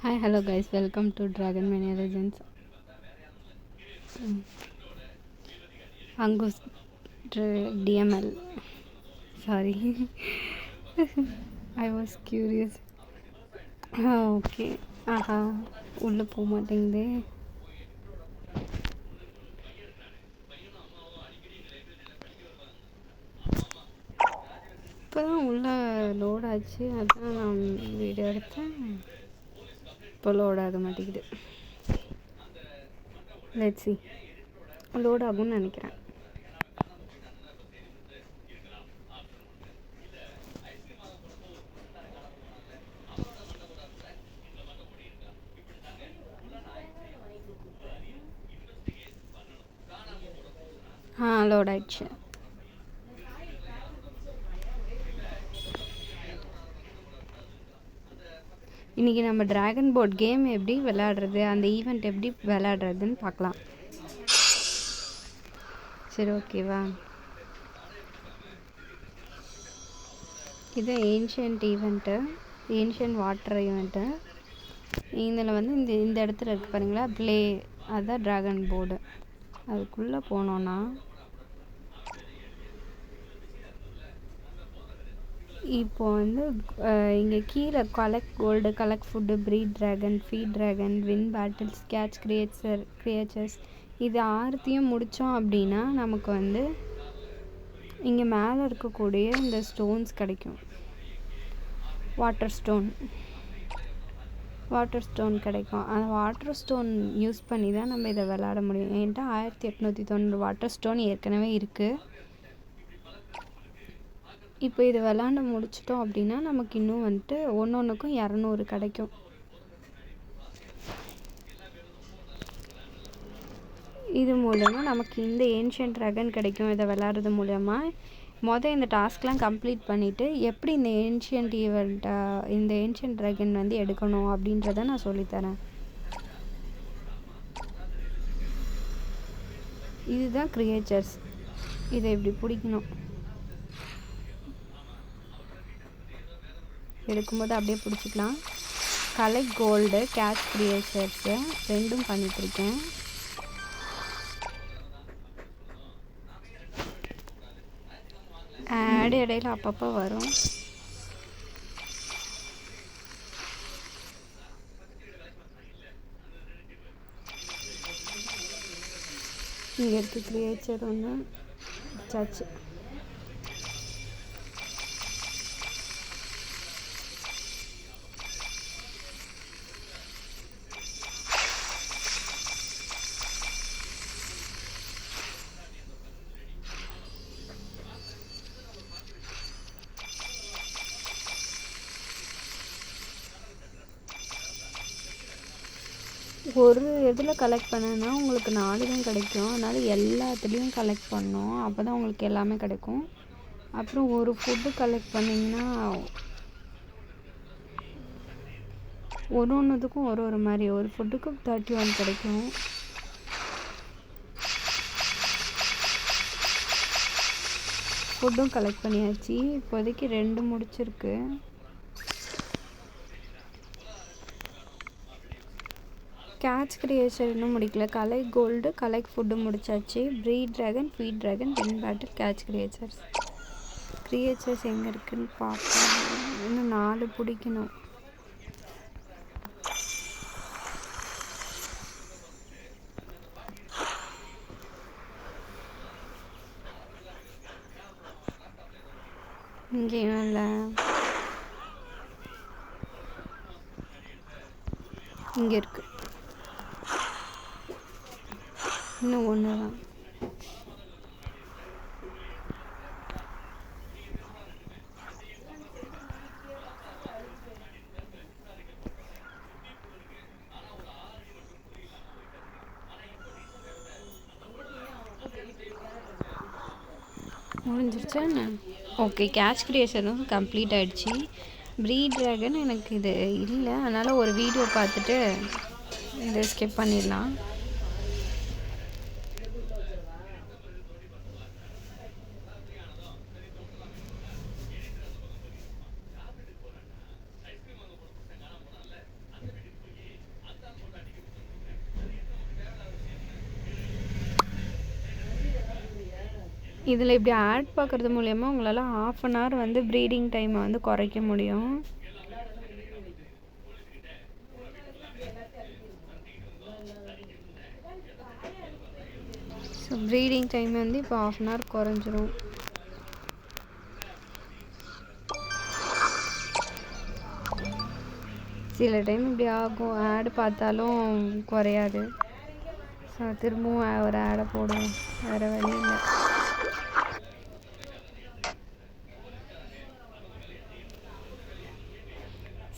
Hi, hello guys, welcome to Dragon Mania Legends. Angus DML. Sorry, I was curious. Okay. ஆஹா உள்ளே போக மாட்டேங்குதே. இப்போ தான் உள்ளே லோட் ஆச்சு, அதான் நான் வீடியோ எடுத்தேன். இப்போ லோட் ஆக மாட்டேங்குது. Let's see. லோட் ஆகும்னு நினைக்கிறேன். லோட் ஆயிடுச்சு. இன்றைக்கி நம்ம ட்ராகன் போர்ட் கேம் எப்படி விளையாடுறது, அந்த ஈவெண்ட் எப்படி விளையாடுறதுன்னு பார்க்கலாம். சரி, ஓகேவா? இது ancient event, ancient water event. இதில் வந்து இந்த இடத்துல இருக்குது பாருங்களா, ப்ளே. அதுதான் ட்ராகன் போர்டு. அதுக்குள்ளே போனோன்னா இப்போ வந்து இங்கே கீழே collect gold, collect food, breed dragon, feed dragon, win battles, catch creatures, இது ஆறுத்தையும் முடித்தோம் அப்படின்னா நமக்கு வந்து இங்கே மேலே இருக்கக்கூடிய இந்த ஸ்டோன்ஸ் கிடைக்கும். வாட்டர் ஸ்டோன் கிடைக்கும். அந்த வாட்டர் ஸ்டோன் யூஸ் பண்ணி தான் நம்ம இதை விளையாட முடியும். என்கிட்ட 1890 வாட்டர் ஸ்டோன் ஏற்கனவே இருக்குது. இப்போ இது விளாண்டு முடிச்சிட்டோம் அப்படின்னா நமக்கு இன்னும் வந்துட்டு ஒன்றுக்கும் 200 கிடைக்கும். இது மூலமாக நமக்கு இந்த ஏன்ஷியன்ட் ட்ராகன் கிடைக்கும். இதை விளாட்றது மூலமாக இந்த டாஸ்க்லாம் கம்ப்ளீட் பண்ணிவிட்டு எப்படி இந்த ஏன்ஷியன்ட் ட்ராகன் வந்து எடுக்கணும் அப்படின்றத நான் சொல்லித்தரேன். இதுதான் கிரியேச்சர்ஸ். இதை இப்படி பிடிக்கணும். எடுக்கும்போது அப்படியே பிடிச்சிக்கலாம். கலெக்ட் கோல்டு, கேட்ச் கிரியேச்சர்ஸு ரெண்டும் பண்ணிகிட்ருக்கேன். இடையில அப்பப்போ வரும். இங்கே இருக்க கிரியேச்சர் ஒன்று சர்ச். ஒரு இதில் கலெக்ட் பண்ணேன்னா உங்களுக்கு 4 தான் கிடைக்கும். அதனால் எல்லாத்துலேயும் கலெக்ட் பண்ணோம், அப்போ தான் உங்களுக்கு எல்லாமே கிடைக்கும். அப்புறம் ஒரு ஃபுட்டு கலெக்ட் பண்ணிங்கன்னா ஒன்றுத்துக்கும் ஒரு மாதிரி, ஒரு ஃபுட்டுக்கு 31 கிடைக்கும். ஃபுட்டும் கலெக்ட் பண்ணியாச்சு. இப்போதைக்கு 2 முடிச்சிருக்கு. கேட்ச் கிரியேச்சர் இன்னும் முடிக்கல. கலெக்ட் கோல்டு, கலெக்ட் ஃபுட்டு முடிச்சாச்சு. Breed dragon, feed dragon, win battle, catch creatures எங்கே இருக்குதுன்னு பார்க்கணும். இன்னும் 4 பிடிக்கணும். இங்கேயும் இல்லை. இங்கே இருக்கு. இன்னும் 1 தான். முடிஞ்சிருச்சா என்ன? ஓகே, கேட்ச் கிரியேஷனும் கம்ப்ளீட் ஆகிடுச்சு. ப்ரீட் ட்ராகன் எனக்கு இது இல்லை, அதனால் ஒரு வீடியோ பார்த்துட்டு இதை ஸ்கிப் பண்ணிடலாம். இதில் இப்படி ஆட் பார்க்குறது மூலயமா உங்களால் ½ அன் ஹவர் வந்து ப்ரீடிங் டைமை வந்து குறைக்க முடியும். ஸோ ப்ரீடிங் டைம் வந்து இப்போ ½ அன் ஹவர் குறைஞ்சிரும். சில டைம் இப்படி ஆகும், ஆடு பார்த்தாலும் குறையாது. ஸோ திரும்பவும் ஒரு ஆடை போடுவோம், வேறு வழி இல்லை.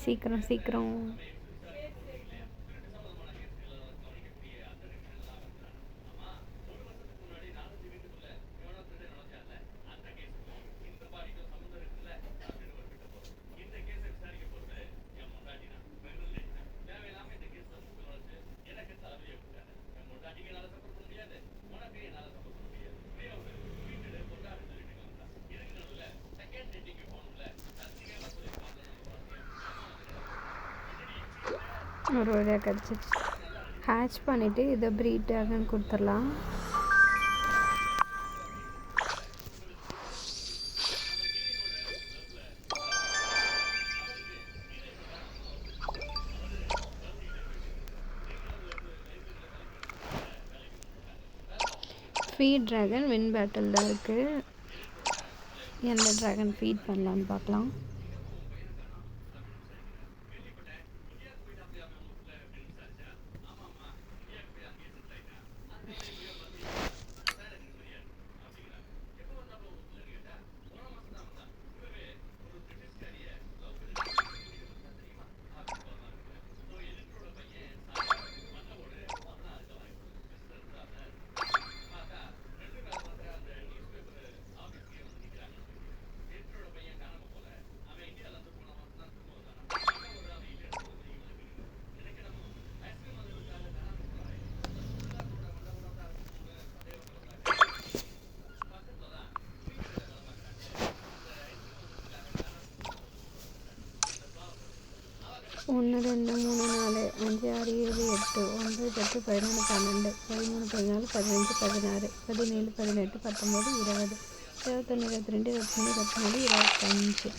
சீக்கிரம் சீக்கிரம். ஒரு வழியாக கிடச்சிச்சு. ஹேட்ச் பண்ணிவிட்டு இதை ப்ரீட் ட்ராகன் கொடுத்துடலாம். ஃபீட் ட்ராகன் வின் பேட்டில் தான் இருக்குது. எந்த ட்ராகன் ஃபீட் பண்ணலான்னு பார்க்கலாம். ஒன்று 2 3 4 5 6 7 8 9 10 11 12 13 14 15 16 17 18 19 20 21 22 23 24 25.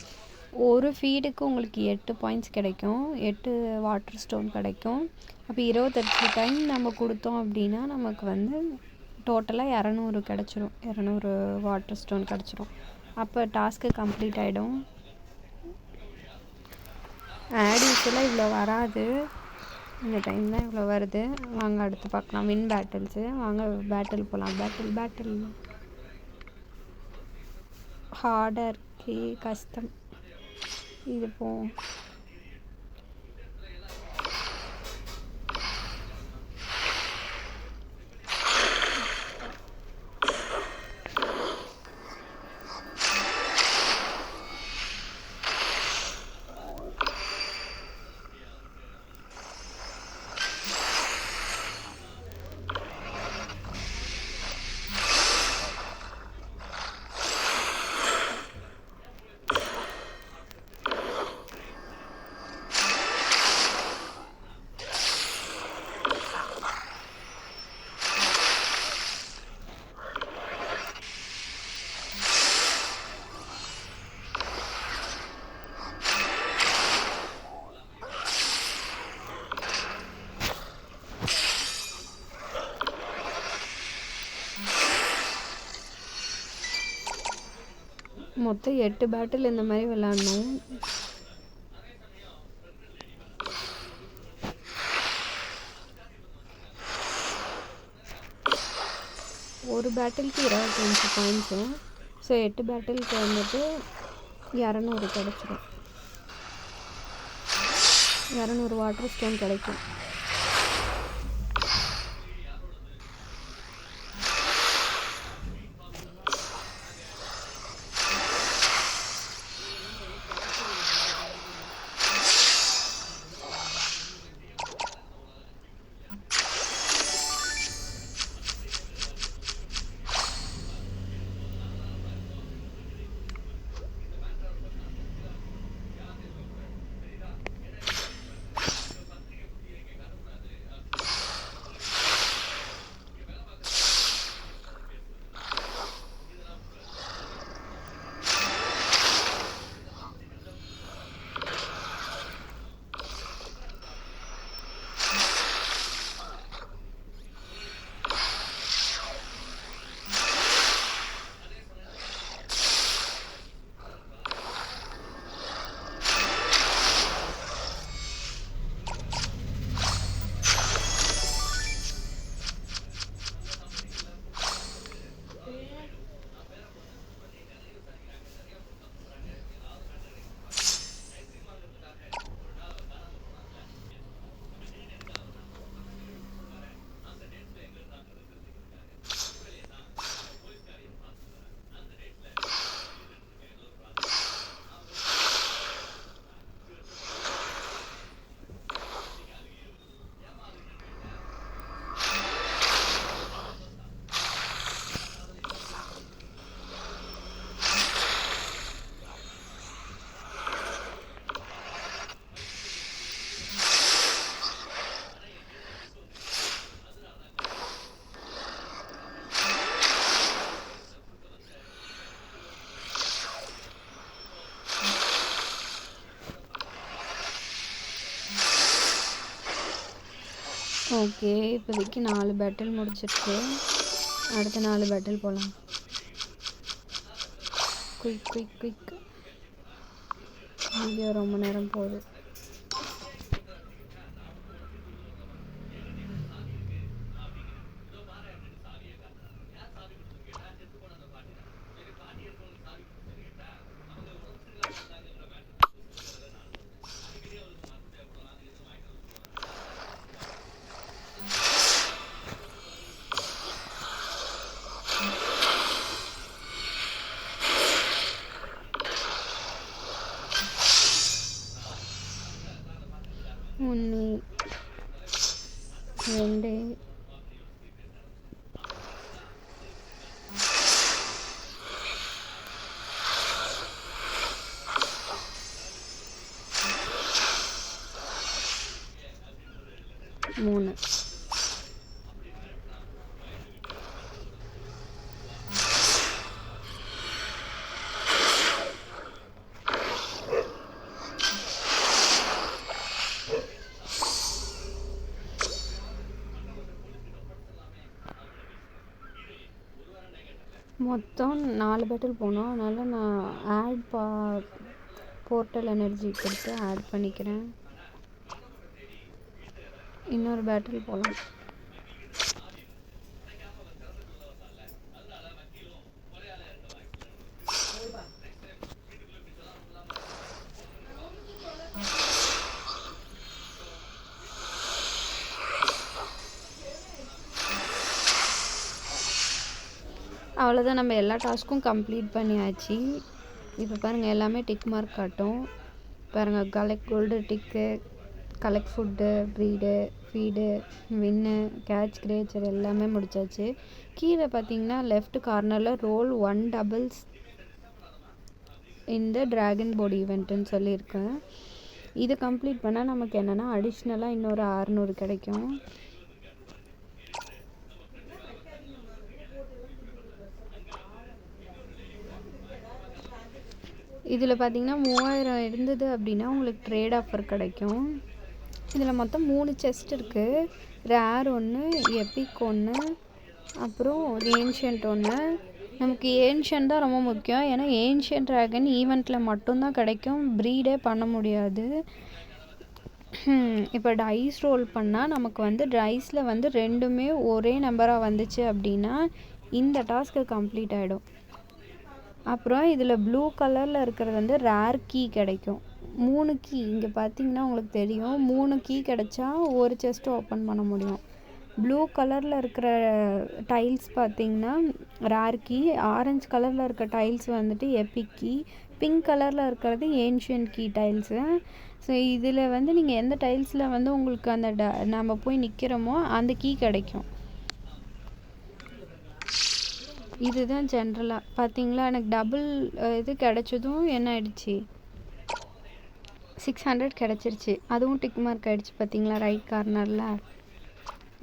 ஒரு ஃபீடுக்கு உங்களுக்கு 8 பாயிண்ட்ஸ் கிடைக்கும், 8 வாட்டர் ஸ்டோன் கிடைக்கும். அப்போ 28 டைம் நம்ம கொடுத்தோம் அப்படின்னா நமக்கு வந்து டோட்டலாக 200 கிடச்சிரும், 200 வாட்டர் ஸ்டோன் கிடச்சிரும். அப்போ டாஸ்க்கு கம்ப்ளீட் ஆகிடும். ஆட் யூஸ்வலாக இவ்வளோ வராது, இந்த டைம் தான் இவ்வளோ வருது. வாங்க அடுத்து பார்க்கலாம் வின் பேட்டில்ஸு. வாங்க பேட்டில் போகலாம். பேட்டில் ஹார்டாக இருக்கு, கஷ்டம். இது போவோம். மொத்தம் 8 பேட்டில் இந்த மாதிரி விளாட்ணும். ஒரு பேட்டிலுக்கு 25 பாயிண்ட்ஸு. ஸோ 8 பேட்டிலுக்கு வந்துட்டு 200 கிடச்சிடும், 200 வாட்டர் ஸ்டோன் கிடைக்கும். ஓகே, இப்போதைக்கு 4 பேட்டில் முடிச்சிருக்கு. அடுத்த 4 பேட்டில் போகலாம். குயிக். வீடியோ ரொம்ப நேரம் போகுது. ஒன்று, 2, 3. மொத்தம் 4 பேட்டில் போனோம். அதனால் நான் போர்ட்டல் எனர்ஜி கொடுத்து ஆட் பண்ணிக்கிறேன். இன்னொரு பேட்டில் போகலாம். அவ்வளோதான், நம்ம எல்லா டாஸ்க்கும் கம்ப்ளீட் பண்ணியாச்சு. இப்போ பாருங்கள், எல்லாமே டிக் மார்க் காட்டும். பாருங்கள், கலெக்ட் கோல்டு டிக்கு, கலெக்ட் ஃபுட்டு, ப்ரீடு, ஃபீடு, வின்னு, கேட்ச் கிரியேச்சர் எல்லாமே முடிச்சாச்சு. கீழே பார்த்தீங்கன்னா லெஃப்ட் கார்னரில் ரோல் 1 டபுள்ஸ் இந்த ட்ராகன் போர்டு ஈவெண்ட்டுன்னு சொல்லியிருக்கேன். இதை கம்ப்ளீட் பண்ணால் நமக்கு என்னென்னா அடிஷ்னலாக இன்னொரு 600 கிடைக்கும். இதில் பார்த்தீங்கன்னா 3000 இருந்தது அப்படின்னா உங்களுக்கு ட்ரேட் ஆஃபர் கிடைக்கும். இதில் மொத்தம் 3 செஸ்ட் இருக்குது. ரேர் 1, எபிக் 1, அப்புறம் ஏன்ஷியன்ட் 1. நமக்கு ஏன்ஷியன்ட் தான் ரொம்ப முக்கியம். ஏன்னா ஏன்ஷியன்ட் ட்ராகன் ஈவெண்ட்டில் மட்டும்தான் கிடைக்கும், ப்ரீடே பண்ண முடியாது. இப்போ டைஸ் ரோல் பண்ணால் நமக்கு வந்து டைஸில் வந்து 2மே ஒரே நம்பராக வந்துச்சு அப்படின்னா இந்த டாஸ்க்கு கம்ப்ளீட் ஆகிடும். அப்புறம் இதில் ப்ளூ கலரில் இருக்கிறது வந்து ரேர் கீ கிடைக்கும். 3 கீ இங்கே பார்த்தீங்கன்னா உங்களுக்கு தெரியும். 3 கீ கிடைச்சா ஒரு செஸ்ட்டு ஓப்பன் பண்ண முடியும். ப்ளூ கலரில் இருக்கிற டைல்ஸ் பார்த்திங்கன்னா ரேர் கீ, ஆரஞ்சு கலரில் இருக்க டைல்ஸ் வந்துட்டு எபிக் கீ, பிங்க் கலரில் இருக்கிறது ஏன்ஷியன்ட் கீ டைல்ஸு. ஸோ இதில் வந்து நீங்கள் எந்த டைல்ஸில் வந்து உங்களுக்கு அந்த நம்ம போய் நிற்கிறோமோ அந்த கீ கிடைக்கும். இதுதான் ஜென்ரலாக பார்த்தீங்களா. எனக்கு டபுள் இது கிடச்சதும் என்ன ஆயிடுச்சு, 600 கிடச்சிருச்சு. அதுவும் டிக் மார்க் ஆகிடுச்சு பார்த்தீங்களா ரைட் கார்னரில்.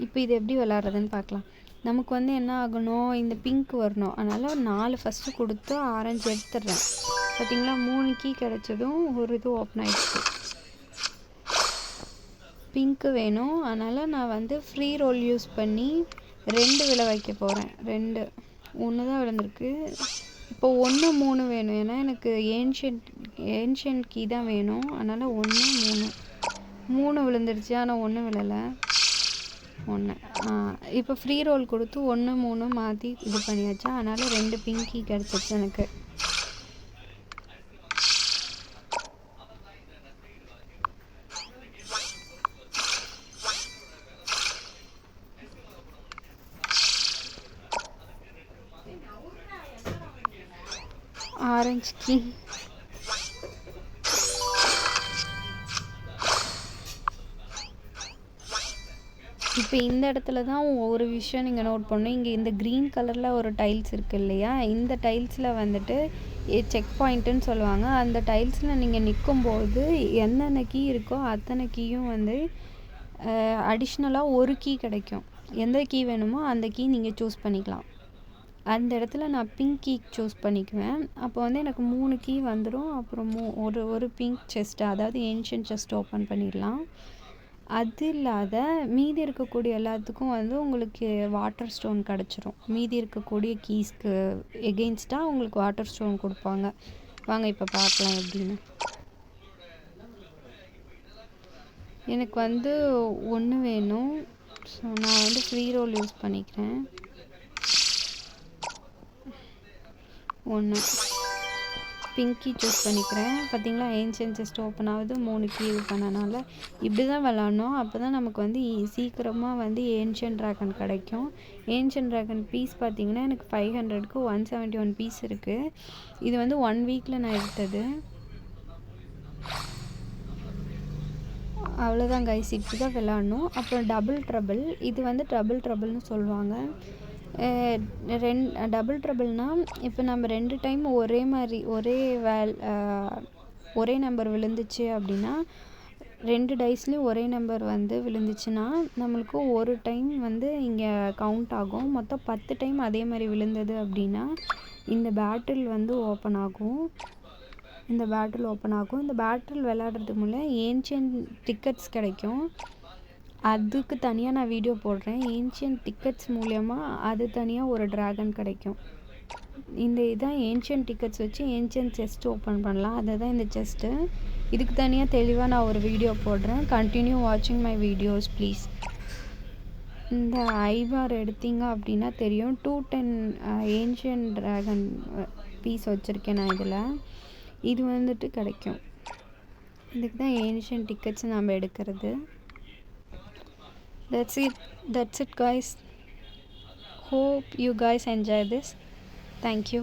இப்போ இது எப்படி விளாட்றதுன்னு பார்க்கலாம். நமக்கு வந்து என்ன ஆகணும், இந்த பிங்க் வரணும். அதனால் 4 ஃபஸ்ட்டு கொடுத்து ஆரஞ்சு எடுத்துடுறேன். பார்த்தீங்களா 3 கீ கிடச்சதும் ஒரு இது ஓப்பன் ஆகிடுச்சு. பிங்க்கு வேணும். அதனால் நான் வந்து ஃப்ரீ ரோல் யூஸ் பண்ணி 2 விழ வைக்க போகிறேன். 2, 1 தான் விழுந்திருக்கு. இப்போ 1, 3 வேணும். ஏன்னா எனக்கு ஏன்ஷியன்ட் கீ தான் வேணும். அதனால் 1, 3 விழுந்துருச்சு. ஆனால் 1 விழலை. 1 இப்போ ஃப்ரீ ரோல் கொடுத்து 1, 3 மாற்றி இது பண்ணியாச்சா. அதனால் 2 பிங்க் கீ கிடச்சிருச்சு எனக்கு. ஆரஞ்சு கீ, இப்போ இந்த இடத்துல தான் ஒரு விஷயம் நீங்கள் நோட் பண்ணணும். இங்கே இந்த க்ரீன் கலரில் ஒரு டைல்ஸ் இருக்குது இல்லையா, இந்த டைல்ஸில் வந்துட்டு செக் பாயிண்ட்டுன்னு சொல்லுவாங்க. அந்த டைல்ஸில் நீங்கள் நிற்கும்போது என்னென்ன கீ இருக்கோ அத்தனை கீயும் வந்து அடிஷ்னலாக ஒரு கீ கிடைக்கும். எந்த கீ வேணுமோ அந்த கீ நீங்கள் சூஸ் பண்ணிக்கலாம். அந்த இடத்துல நான் பிங்க் கீ சூஸ் பண்ணிக்குவேன். அப்போ வந்து எனக்கு 3 கீ வந்துடும். அப்புறம் ஒரு பிங்க் செஸ்ட்டு, அதாவது ஏன்ஷியன்ட் செஸ்ட் ஓப்பன் பண்ணிடலாம். அது இல்லாத மீதி இருக்கக்கூடிய எல்லாத்துக்கும் வந்து உங்களுக்கு வாட்டர் ஸ்டோன் கிடச்சிரும். மீதி இருக்கக்கூடிய கீஸ்க்கு எகெயின்ஸ்டாக உங்களுக்கு வாட்டர் ஸ்டோன் கொடுப்பாங்க. வாங்க இப்போ பார்க்கலாம் எப்படின்னு. எனக்கு வந்து 1 வேணும். ஸோ நான் வந்து ஃப்ரீ ரோல் யூஸ் பண்ணிக்கிறேன். 1 பிங்கி சூஸ் பண்ணிக்கிறேன். பார்த்தீங்களா, ஏன்ஷியன்ட் செஸ்ட் ஓப்பன் ஆகுது. 3 கீ இது பண்ணனால இப்படி தான் விளாட்ணும். அப்போ தான் நமக்கு வந்து சீக்கிரமாக வந்து ஏன்ஷியன்ட் ட்ராகன் கிடைக்கும். ஏன்ஷியன்ட் ட்ராகன் பீஸ் பார்த்தீங்கன்னா எனக்கு 500க்கு 171 பீஸ் இருக்குது. இது வந்து 1 வீக்கில் நான் எடுத்தது. அவ்வளோதான் கைஸ், இப்படி தான் விளாட்ணும். அப்புறம் டபுள் ட்ரபிள், இது வந்து டபுள் ட்ரபிள்னு சொல்லுவாங்க. டபுள் ட்ரபிள்னால் இப்போ நம்ம 2 டைம் ஒரே மாதிரி ஒரே நம்பர் விழுந்துச்சு அப்படின்னா, 2 டைஸ்லேயும் ஒரே நம்பர் வந்து விழுந்துச்சுன்னா நம்மளுக்கு ஒரு டைம் வந்து இங்கே கவுண்ட் ஆகும். மொத்தம் 10 டைம் அதே மாதிரி விழுந்தது அப்படின்னா இந்த பேட்டில் வந்து ஓப்பன் ஆகும். இந்த பேட்டில் விளையாடுறதுக்கு முன்னே ஏன்ஷியன்ட் டிக்கெட்ஸ் கிடைக்கும். அதுக்கு தனியாக நான் வீடியோ போடுறேன். ஏன்ஷியன்ட் டிக்கெட்ஸ் மூலயமா அது தனியாக ஒரு ட்ராகன் கிடைக்கும். இதான் ஏன்ஷியன்ட் டிக்கெட்ஸ் வச்சு ஏன்ஷியன்ட் செஸ்ட் ஓப்பன் பண்ணலாம். அதுதான் இந்த செஸ்ட்டு. இதுக்கு தனியாக தெளிவாக நான் ஒரு வீடியோ போடுறேன். கண்டினியூ வாட்சிங் மை வீடியோஸ் ப்ளீஸ். இந்த ஐபார் எடுத்தீங்க அப்படின்னா தெரியும். 210 ஏன்ஷியன்ட் ட்ராகன் பீஸ் வச்சுருக்கேன் நான் இதில். இது வந்துட்டு கிடைக்கும். இதுக்கு தான் ஏன்ஷியன்ட் டிக்கெட்ஸ் நம்ம எடுக்கிறது. That's it guys. Hope you guys enjoy this. Thank you.